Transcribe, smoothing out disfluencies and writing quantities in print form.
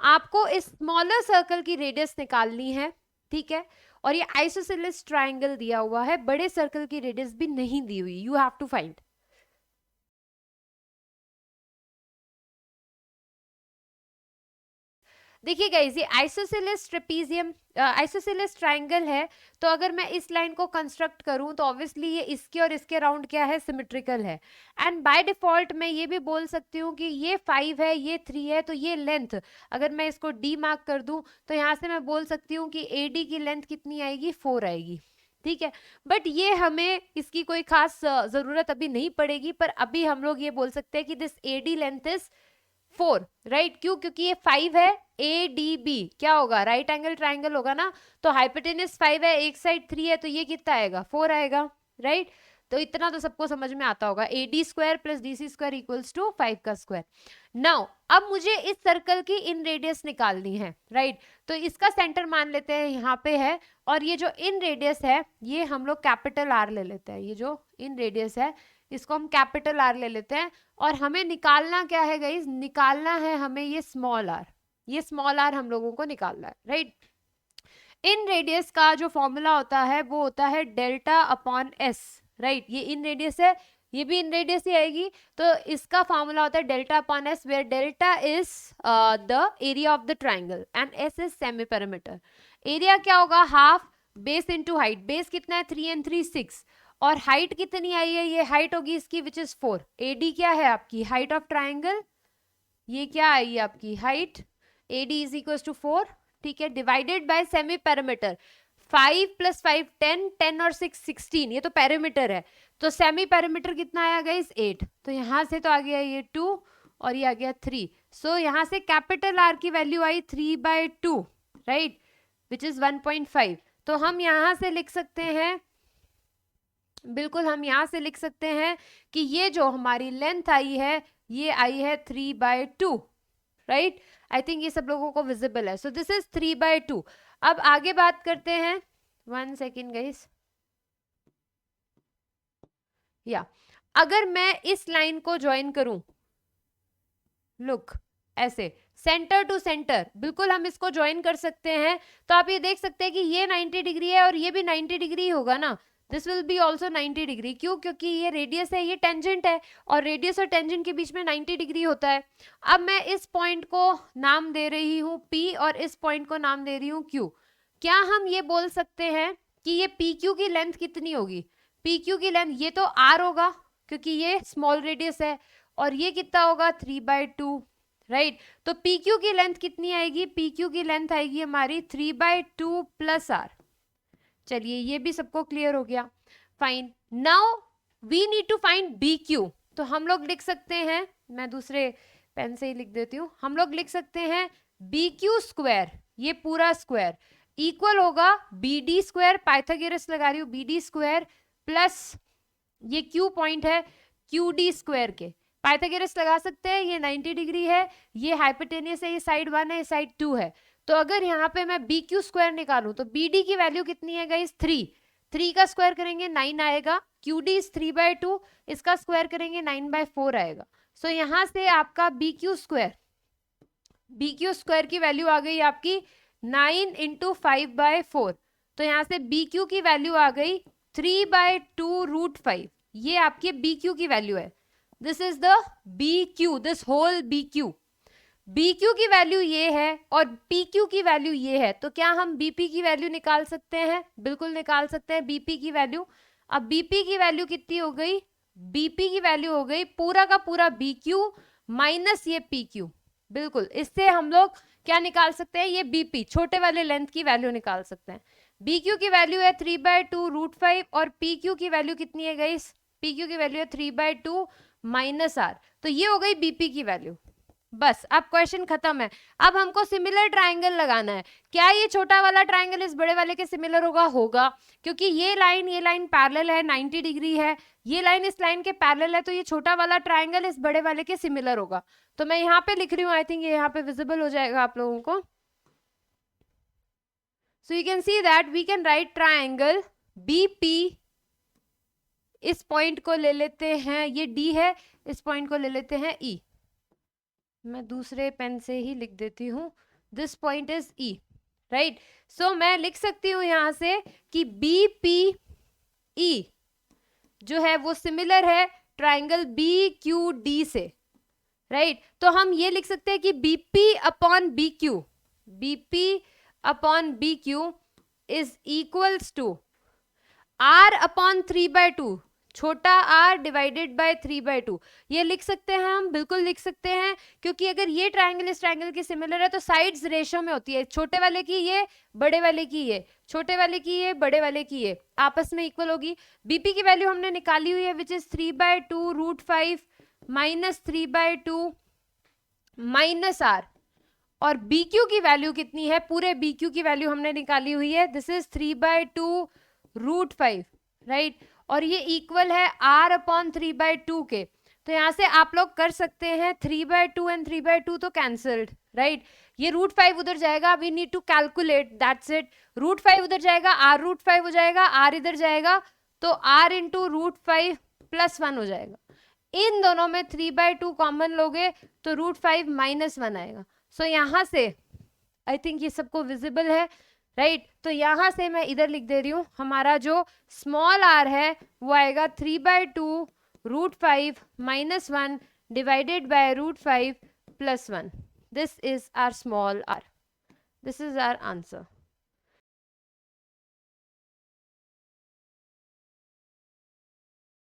आपको इस smaller circle की रेडियस निकालनी है, ठीक है, और ये आइसोसेलेस ट्राइंगल दिया हुआ है, बड़े सर्कल की रेडियस भी नहीं दी हुई, यू हैव टू फाइंड। देखिए गाइस, ये आइसोसेलेस ट्रेपीजियम आइसोसेलेस ट्राइंगल है, तो अगर मैं इस लाइन को कंस्ट्रक्ट करूं तो ऑब्वियसली ये इसके और इसके राउंड क्या है, सिमेट्रिकल है। एंड बाय डिफॉल्ट मैं ये भी बोल सकती हूँ कि ये 5 है, ये 3 है, तो ये लेंथ अगर मैं इसको डी मार्क कर दूं तो यहाँ से मैं बोल सकती हूँ कि एडी की लेंथ कितनी आएगी, 4 आएगी, ठीक है। बट ये हमें इसकी कोई खास जरूरत अभी नहीं पड़ेगी, पर अभी हम लोग ये बोल सकते हैं कि this AD length is 4, right. क्यों? क्योंकि ये 5 है, ए डी बी क्या होगा, राइट एंगल ट्राइंगल होगा ना, तो हाइपोटेनस 5 है, एक साइड 3 है, तो ये कितना आएगा, 4 आएगा, राइट। तो इतना तो सबको समझ में आता होगा, A D square plus D C square equals to 5 का स्क्वायर। नाउ अब मुझे इस सर्कल की इन रेडियस निकालनी है, राइट। तो इसका सेंटर मान लेते हैं यहाँ पे है, और ये जो इन रेडियस है ये हम लोग कैपिटल आर ले लेते हैं, ये जो इन रेडियस है इसको हम कैपिटल आर ले लेते हैं। और हमें निकालना क्या है गाइस, निकालना है हमें ये स्मॉल आर, ये स्मॉल आर हम लोगों को निकालना है, राइट। इन रेडियस का जो फॉर्मूला होता है वो होता है डेल्टा अपॉन एस, राइट। ये इन रेडियस है, ये भी इन रेडियस ही आएगी, तो इसका फॉर्मूला होता है delta upon S, where delta is the area of the triangle and S is semi perimeter. Area क्या होगा, half base into height, base कितना है 3 and 3 6, और हाइट कितनी आई है, ये हाइट होगी इसकी विच इज 4। एडी क्या है आपकी, हाइट ऑफ ट्राइंगल, ये क्या आई आपकी height, AD is equal to 4, ठीक है, डिवाइडेड बाय सेमी पेरीमीटर। 5 + 5 10, 10 और 6 16, ये तो पेरीमीटर है, तो सेमी पेरीमीटर कितना आया गाइस 8, तो यहां से तो आ गया ये 2 और ये आ गया 3। सो यहां से कैपिटल आर की value I 3/2, right, which is 1.5। तो हम यहां से लिख सकते हैं, बिल्कुल हम यहां से लिख सकते हैं कि ये जो हमारी लेंथ आई है ये आई है 3/2, राइट। आई थिंक ये सब लोगों को विजिबल है, सो दिस इज 3/2। अब आगे बात करते हैं, 1 सेकेंड गाइस, या अगर मैं इस लाइन को ज्वाइन करूं, लुक ऐसे सेंटर टू सेंटर, बिल्कुल हम इसको ज्वाइन कर सकते हैं, तो आप ये देख सकते हैं कि ये 90 डिग्री है और ये भी 90 डिग्री होगा ना, this will be also 90 degree. क्यों? क्योंकि ये रेडियस है, ये टेंजेंट है, और रेडियस और टेंजेंट के बीच में 90 डिग्री होता है। अब मैं इस पॉइंट को नाम दे रही हूँ P और इस पॉइंट को नाम दे रही हूँ Q। क्या हम ये बोल सकते हैं कि ये PQ की लेंथ कितनी होगी, PQ की लेंथ ये तो R होगा क्योंकि ये स्मॉल रेडियस है, और ये कितना होगा 3/2, राइट। तो PQ की लेंथ कितनी आएगी, PQ की लेंथ आएगी हमारी 3/2 + R। चलिए ये भी सबको क्लियर हो गया, fine. Now we need to find BQ, तो हम लोग लिख सकते हैं, मैं दूसरे पेन से ही लिख देती हूँ, हम लोग लिख सकते हैं BQ स्क्वायर, ये पूरा स्क्वायर इक्वल होगा BD स्क्वायर, पाइथागोरस लगा रही हूँ, BD स्क्वायर प्लस ये Q पॉइंट है QD स्क्वायर के, पाइथागोरस लगा सकते हैं, ये 90 डिग्री है, ये हाइपोटेनियस है, ये साइड 1 है, ये साइड 2 है। तो अगर यहाँ पे मैं BQ स्क्वायर निकालूं तो BD की वैल्यू कितनी है गाइस 3 का स्क्वायर करेंगे 9 आएगा, QD इज 3/2, इसका स्क्वायर करेंगे 9/4 आएगा। सो यहाँ से आपका BQ स्क्वायर की वैल्यू आ गई आपकी 9 × 5/4, तो यहाँ से BQ की वैल्यू आ गई 3/2√5, ये आपके BQ की वैल्यू है। This is the BQ, this whole BQ। BQ की वैल्यू ये है और PQ की वैल्यू ये है, तो क्या हम BP की वैल्यू निकाल सकते हैं, बिल्कुल निकाल सकते हैं BP की वैल्यू। अब BP की वैल्यू कितनी हो गई, BP की वैल्यू हो गई पूरा का पूरा BQ माइनस ये PQ, बिल्कुल इससे हम लोग क्या निकाल सकते हैं, ये BP छोटे वाले लेंथ की वैल्यू निकाल सकते हैं। BQ की वैल्यू है 3/2√5 और PQ की वैल्यू कितनी है गाइस, PQ की वैल्यू है 3/2 - R, तो ये हो गई BP की वैल्यू। बस अब क्वेश्चन खत्म है। अब हमको सिमिलर ट्राइंगल लगाना है, क्या ये छोटा वाला ट्राइंगल इस बड़े वाले के सिमिलर होगा, क्योंकि ये लाइन पैरेलल है, 90 डिग्री है, ये लाइन इस लाइन के पैरेलल है, तो ये छोटा वाला ट्राइंगल इस बड़े वाले के सिमिलर होगा। तो मैं यहाँ पे लिख रही हूँ, आई थिंक ये यहाँ पे विजिबल हो जाएगा आप लोगों को। So you can see that we can write triangle BP, इस पॉइंट को ले लेते हैं, ये D है, इस पॉइंट को ले लेते हैं E। मैं दूसरे पेन से ही लिख देती हूँ this point is E, right. So मैं लिख सकती हूं यहां से कि बी पी ई जो है वो सिमिलर है ट्राइंगल बी क्यू डी से, राइट। तो हम ये लिख सकते हैं कि BP upon B Q, BP upon B Q is equals to R upon 3/2, छोटा आर डिवाइडेड बाय 3/2। ये लिख सकते हैं हम, बिल्कुल लिख सकते हैं, क्योंकि अगर ये ट्राइंगल इस ट्राइंगल के सिमिलर है तो साइड्स रेशो में होती है, छोटे वाले की ये, बड़े वाले की ये, छोटे वाले की ये, बड़े वाले की ये, आपस में इक्वल होगी। बीपी की वैल्यू हमने निकाली हुई है which is 3/2√5 minus 3/2 minus R, और BQ की वैल्यू कितनी है, पूरे BQ की वैल्यू हमने निकाली हुई है, दिस इज 3/2√5, राइट। और ये इक्वल है R अपॉन 3/2 के। तो यहां से आप लोग कर सकते हैं 3/2 एंड 3/2 तो कैंसल्ड, राइट। ये √5 उधर जाएगा, we need to calculate, that's it. √5 उधर जाएगा, R√5 हो जाएगा, R इधर जाएगा, तो R इंटू √5 +1 हो जाएगा। इन दोनों में 3/2 कॉमन लोगे तो √5 -1 आएगा। सो यहां से आई थिंक ये सबको विजिबल है, राइट। तो यहां से मैं इधर लिख दे रही हूं, हमारा जो स्मॉल r है वो आएगा 3/2√5 -1 divided by √5 +1। This is R small r, this is our answer.